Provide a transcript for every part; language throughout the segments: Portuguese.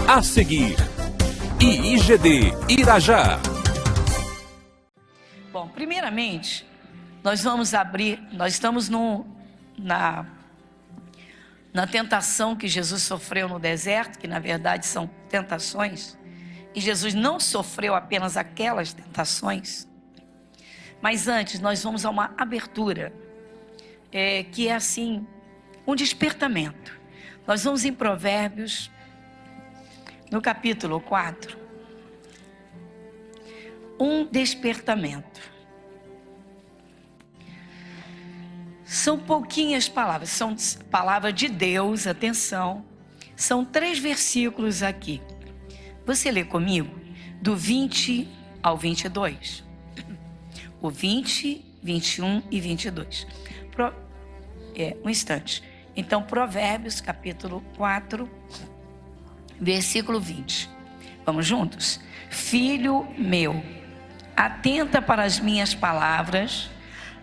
A seguir, IIGD Irajá. Bom, primeiramente, nós estamos na tentação que Jesus sofreu no deserto, que na verdade são tentações, e Jesus não sofreu apenas aquelas tentações, mas antes nós vamos a uma abertura, que é assim, um despertamento. Nós vamos em Provérbios, no capítulo 4, um despertamento. São pouquinhas palavras, são palavras de Deus, atenção. São 3 versículos aqui. Você lê comigo? Do 20 ao 22. O 20, 21 e 22. Um instante. Então, Provérbios, capítulo 4, versículo 20. Vamos juntos? Filho meu, atenta para as minhas palavras,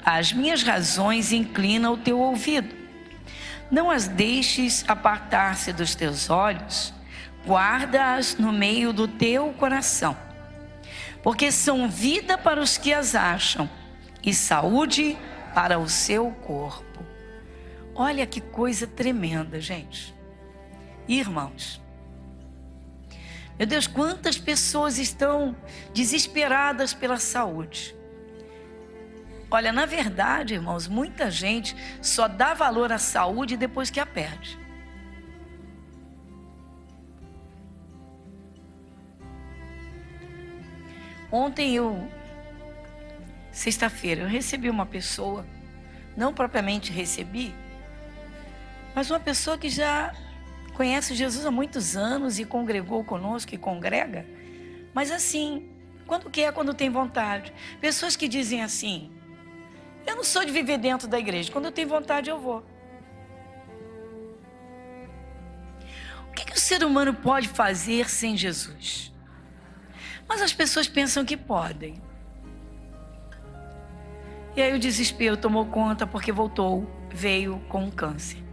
as minhas razões inclina o teu ouvido. Não as deixes apartar-se dos teus olhos, guarda-as no meio do teu coração, porque são vida para os que as acham e saúde para o seu corpo. Olha que coisa tremenda, gente. Irmãos, meu Deus, quantas pessoas estão desesperadas pela saúde. Olha, na verdade, irmãos, muita gente só dá valor à saúde depois que a perde. Ontem sexta-feira, eu recebi uma pessoa, não propriamente recebi, mas uma pessoa que já conhece Jesus há muitos anos e congregou conosco e congrega, mas assim, quando quer, quando tem vontade. Pessoas que dizem assim: eu não sou de viver dentro da igreja, quando eu tenho vontade eu vou. O que o ser humano pode fazer sem Jesus? Mas as pessoas pensam que podem. E aí o desespero tomou conta porque veio com um câncer.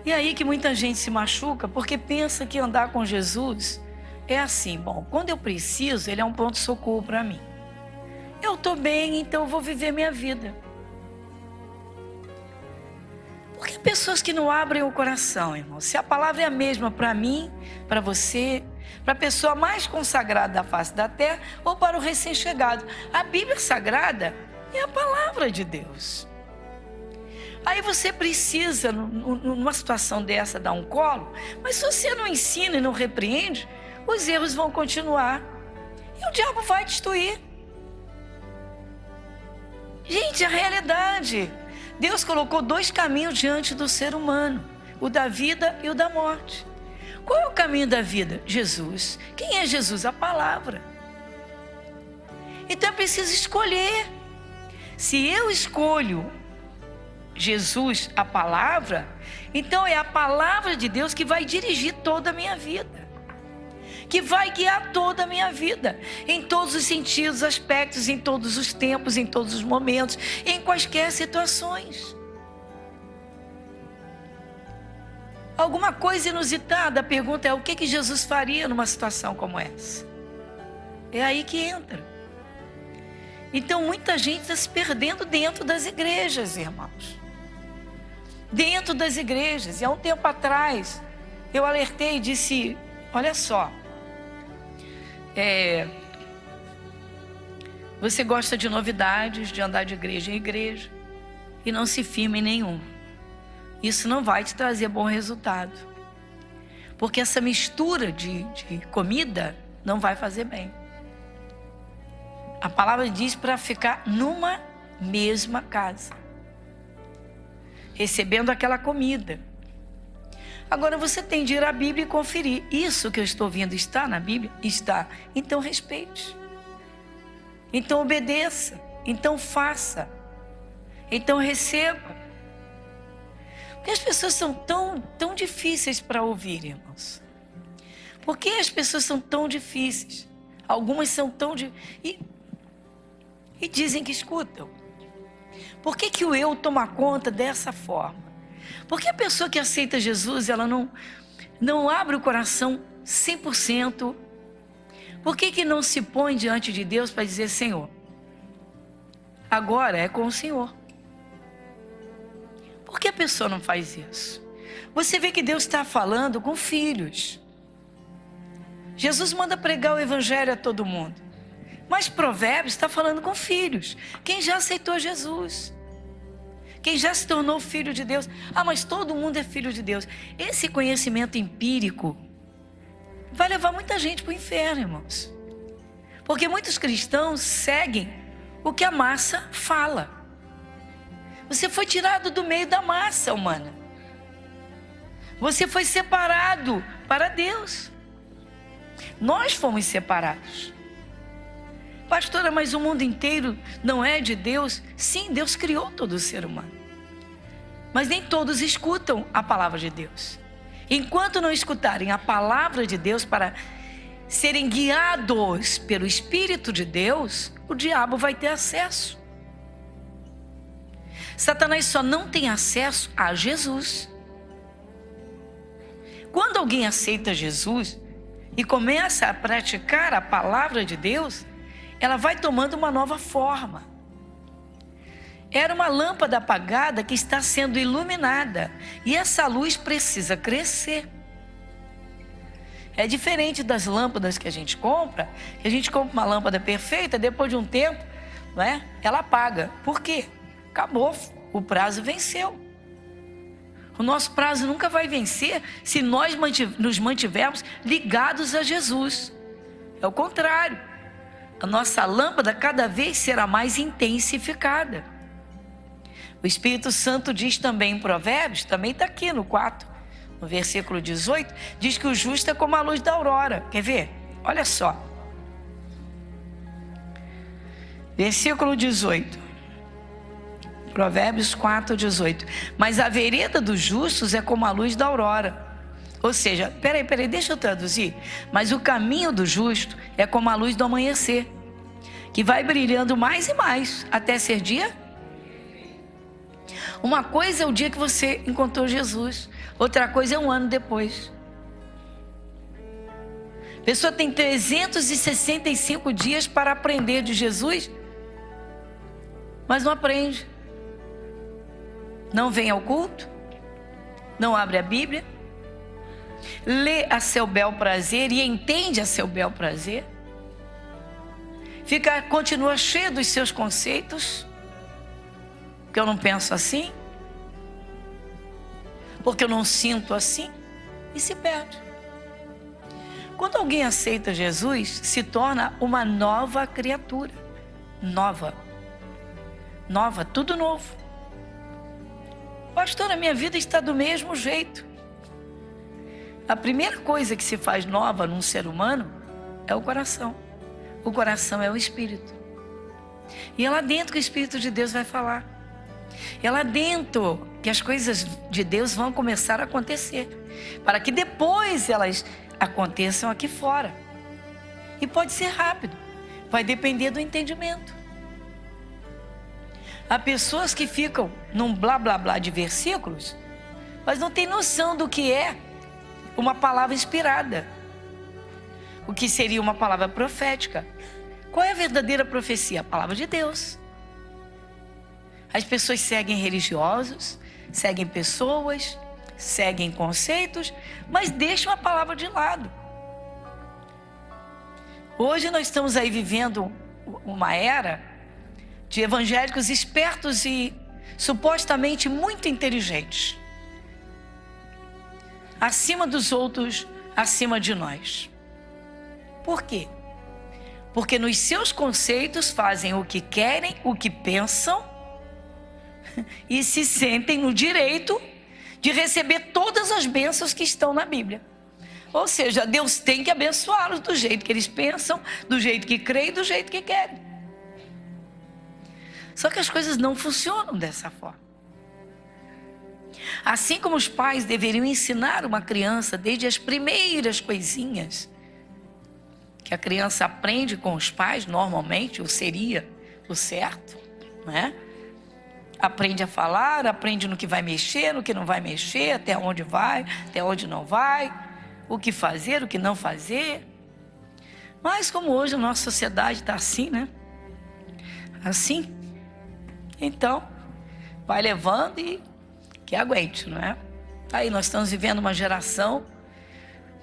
E aí que muita gente se machuca porque pensa que andar com Jesus é assim: bom, quando eu preciso, Ele é um pronto-socorro para mim. Eu estou bem, então eu vou viver minha vida. Porque pessoas que não abrem o coração, irmão, se a palavra é a mesma para mim, para você, para a pessoa mais consagrada da face da terra ou para o recém-chegado, a Bíblia Sagrada é a palavra de Deus. Aí você precisa, numa situação dessa, dar um colo, mas se você não ensina e não repreende, os erros vão continuar e o diabo vai destruir. Gente, a realidade, Deus colocou 2 caminhos diante do ser humano, o da vida e o da morte. Qual é o caminho da vida? Jesus. Quem é Jesus? A palavra. Então é preciso escolher. Se eu escolho Jesus, a palavra, então é a palavra de Deus que vai dirigir toda a minha vida, que vai guiar toda a minha vida, em todos os sentidos, aspectos, em todos os tempos, em todos os momentos, em quaisquer situações. Alguma coisa inusitada, a pergunta é: o que Jesus faria numa situação como essa? É aí que entra. Então muita gente está se perdendo dentro das igrejas, irmãos. Dentro das igrejas. E há um tempo atrás eu alertei e disse: olha só, você gosta de novidades, de andar de igreja em igreja e não se firma em nenhum. Isso não vai te trazer bom resultado, porque essa mistura de comida não vai fazer bem. A palavra diz para ficar numa mesma casa, recebendo aquela comida. Agora você tem de ir à Bíblia e conferir: isso que eu estou vendo está na Bíblia? Está. Então respeite, então obedeça, então faça, então receba. Porque as pessoas são tão difíceis para ouvir, irmãos. Por que as pessoas são tão difíceis? Algumas são e dizem que escutam. Por que o eu toma conta dessa forma? Porque a pessoa que aceita Jesus, ela não abre o coração 100%. Por que não se põe diante de Deus para dizer: Senhor, agora é com o Senhor? Por que a pessoa não faz isso? Você vê que Deus está falando com filhos. Jesus manda pregar o evangelho a todo mundo. Mas Provérbios está falando com filhos. Quem já aceitou Jesus. Quem já se tornou filho de Deus. Ah, mas todo mundo é filho de Deus. Esse conhecimento empírico vai levar muita gente para o inferno, irmãos. Porque muitos cristãos seguem o que a massa fala. Você foi tirado do meio da massa humana. Você foi separado para Deus. Nós fomos separados. Pastora, mas o mundo inteiro não é de Deus? Sim, Deus criou todo o ser humano. Mas nem todos escutam a palavra de Deus. Enquanto não escutarem a palavra de Deus para serem guiados pelo Espírito de Deus, o diabo vai ter acesso. Satanás só não tem acesso a Jesus. Quando alguém aceita Jesus e começa a praticar a palavra de Deus, ela vai tomando uma nova forma. Era uma lâmpada apagada que está sendo iluminada. E essa luz precisa crescer. É diferente das lâmpadas que a gente compra. Que a gente compra uma lâmpada perfeita, depois de um tempo, não é? Ela apaga. Por quê? Acabou. O prazo venceu. O nosso prazo nunca vai vencer se nós nos mantivermos ligados a Jesus. É o contrário. A nossa lâmpada cada vez será mais intensificada. O Espírito Santo diz também em Provérbios, também está aqui no 4, no versículo 18, diz que o justo é como a luz da aurora. Quer ver? Olha só. Versículo 18. Provérbios 4, 18. Mas a vereda dos justos é como a luz da aurora. Ou seja, peraí, deixa eu traduzir. Mas o caminho do justo é como a luz do amanhecer, que vai brilhando mais e mais, até ser dia. Uma coisa é o dia que você encontrou Jesus, outra coisa é um ano depois. A pessoa tem 365 dias para aprender de Jesus, mas não aprende. Não vem ao culto, não abre a Bíblia, lê a seu bel prazer e entende a seu bel prazer, continua cheio dos seus conceitos, porque eu não penso assim, porque eu não sinto assim, e se perde. Quando alguém aceita Jesus, se torna uma nova criatura. Nova, tudo novo. Pastor, a minha vida está do mesmo jeito. A primeira coisa que se faz nova num ser humano é o coração. O coração é o Espírito. E é lá dentro que o Espírito de Deus vai falar. É lá dentro que as coisas de Deus vão começar a acontecer, para que depois elas aconteçam aqui fora. E pode ser rápido, vai depender do entendimento. Há pessoas que ficam num blá blá blá de versículos, mas não tem noção do que é uma palavra inspirada, o que seria uma palavra profética. Qual é a verdadeira profecia? A palavra de Deus. As pessoas seguem religiosos, seguem pessoas, seguem conceitos, mas deixam a palavra de lado. Hoje nós estamos aí vivendo uma era de evangélicos espertos e supostamente muito inteligentes, acima dos outros, acima de nós. Por quê? Porque nos seus conceitos fazem o que querem, o que pensam, e se sentem no direito de receber todas as bênçãos que estão na Bíblia. Ou seja, Deus tem que abençoá-los do jeito que eles pensam, do jeito que creem, do jeito que querem. Só que as coisas não funcionam dessa forma. Assim como os pais deveriam ensinar uma criança desde as primeiras coisinhas que a criança aprende com os pais, normalmente, ou seria o certo, não é? aprende a falar, aprende no que vai mexer, no que não vai mexer, até onde vai, até onde não vai, o que fazer, o que não fazer. Mas como hoje a nossa sociedade está assim, né? Assim. Então, vai levando e que aguente, não é? Aí nós estamos vivendo uma geração,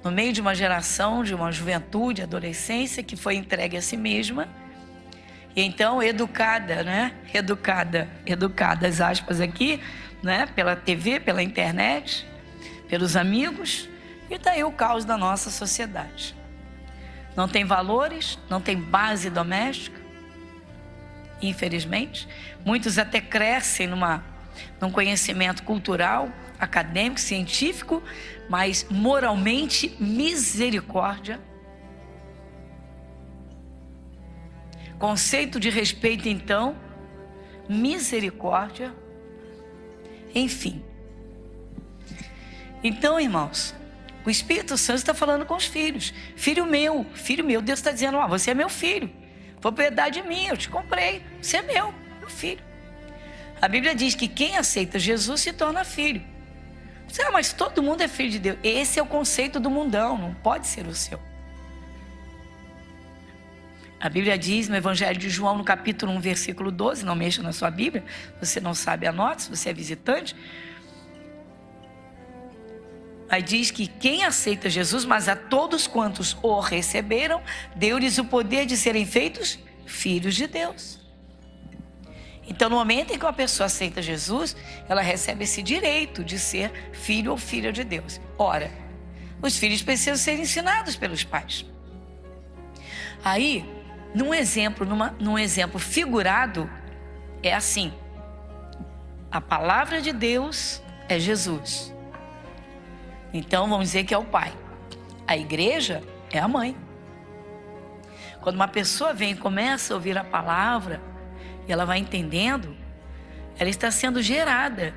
no meio de uma geração, de uma juventude, adolescência, que foi entregue a si mesma. E então, educada, né? Educadas, aspas aqui, né? Pela TV, pela internet, pelos amigos. E daí o caos da nossa sociedade. Não tem valores, não tem base doméstica, infelizmente. Muitos até crescem num conhecimento cultural, acadêmico, científico, mas moralmente, misericórdia. Conceito de respeito, então, misericórdia, enfim. Então, irmãos, o Espírito Santo está falando com os filhos. Filho meu, Deus está dizendo, você é meu filho, propriedade minha, eu te comprei, você é meu filho. A Bíblia diz que quem aceita Jesus se torna filho. Mas todo mundo é filho de Deus. Esse é o conceito do mundão, não pode ser o seu. A Bíblia diz no Evangelho de João, no capítulo 1, versículo 12, não mexa na sua Bíblia, você não sabe, anote, se você é visitante. Aí diz que quem aceita Jesus, mas a todos quantos o receberam, deu-lhes o poder de serem feitos filhos de Deus. Então, no momento em que uma pessoa aceita Jesus, ela recebe esse direito de ser filho ou filha de Deus. Ora, os filhos precisam ser ensinados pelos pais. Aí, num exemplo figurado, é assim: a palavra de Deus é Jesus. Então, vamos dizer que é o pai. A igreja é a mãe. Quando uma pessoa vem e começa a ouvir a palavra, e ela vai entendendo, ela está sendo gerada,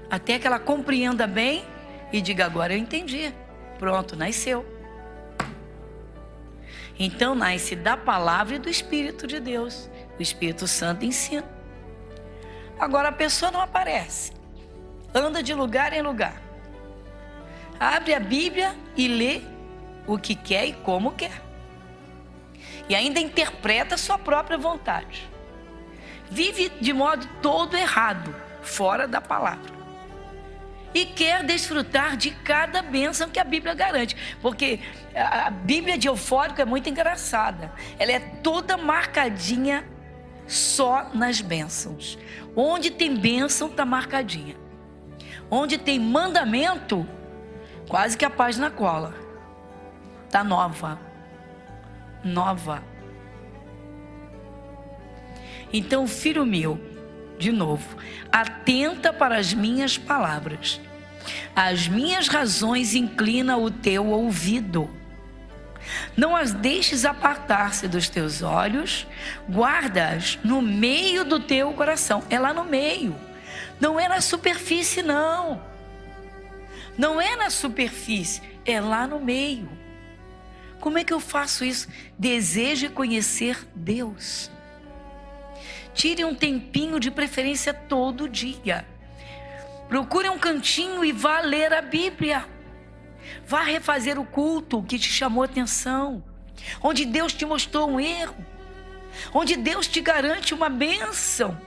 até que ela compreenda bem e diga, agora eu entendi. Pronto, nasceu. Então nasce da palavra e do Espírito de Deus. O Espírito Santo ensina. Agora a pessoa não aparece, anda de lugar em lugar, abre a Bíblia e lê o que quer e como quer, e ainda interpreta a sua própria vontade, vive de modo todo errado, fora da palavra, e quer desfrutar de cada bênção que a Bíblia garante. Porque a Bíblia de Eufórico é muito engraçada, ela é toda marcadinha só nas bênçãos. Onde tem bênção está marcadinha, onde tem mandamento, quase que a página cola, está nova. Então, filho meu, de novo, atenta para as minhas palavras, as minhas razões inclina o teu ouvido, não as deixes apartar-se dos teus olhos, guarda-as no meio do teu coração. É lá no meio, não é na superfície, não é na superfície, é lá no meio. Como é que eu faço isso? Deseje conhecer Deus. Tire um tempinho, de preferência todo dia. Procure um cantinho e vá ler a Bíblia. Vá refazer o culto que te chamou a atenção, onde Deus te mostrou um erro, onde Deus te garante uma bênção.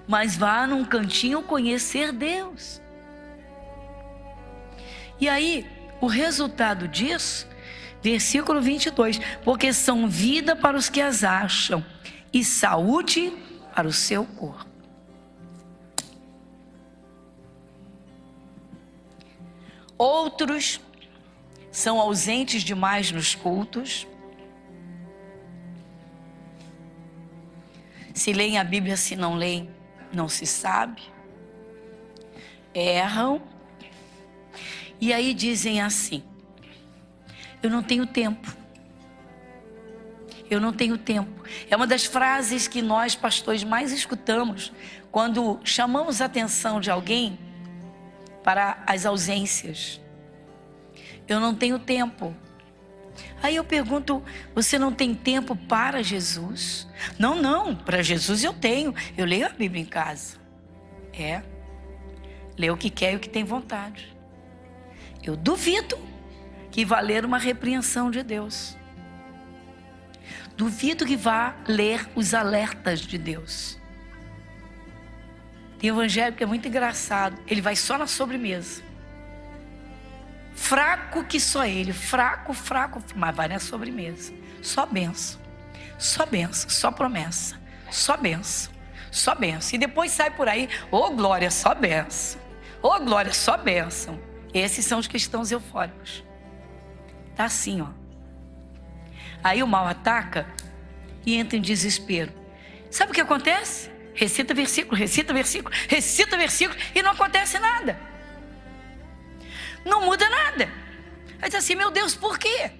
Mas vá num cantinho conhecer Deus. E aí, o resultado disso, versículo 22, porque são vida para os que as acham e saúde para o seu corpo. Outros são ausentes demais nos cultos, se leem a Bíblia, se não leem, não se sabe, erram, e aí dizem assim, eu não tenho tempo. É uma das frases que nós pastores mais escutamos quando chamamos a atenção de alguém para as ausências. Eu não tenho tempo. Aí eu pergunto, você não tem tempo para Jesus? Não, para Jesus eu tenho. Eu leio a Bíblia em casa. Lê o que quer e o que tem vontade. Eu duvido que vá ler uma repreensão de Deus. Duvido que vá ler os alertas de Deus. Tem evangélico que é muito engraçado. Ele vai só na sobremesa. Fraco que só ele. Fraco, mas vai na sobremesa. Só benção. Só benção, só promessa. Só benção. Só benção. E depois sai por aí, ô glória, só benção. Ô glória, só benção. Esses são os cristãos eufóricos. Tá assim, ó. Aí o mal ataca e entra em desespero. Sabe o que acontece? Recita versículo, recita versículo, recita versículo e não acontece nada. Não muda nada. Aí diz assim, meu Deus, por quê?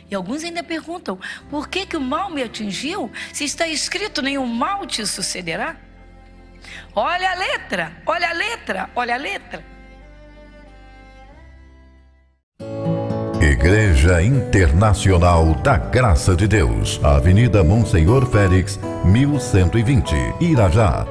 E alguns ainda perguntam, por que que o mal me atingiu? Se está escrito, nenhum mal te sucederá. Olha a letra, olha a letra, olha a letra. Igreja Internacional da Graça de Deus, Avenida Monsenhor Félix, 1120, Irajá.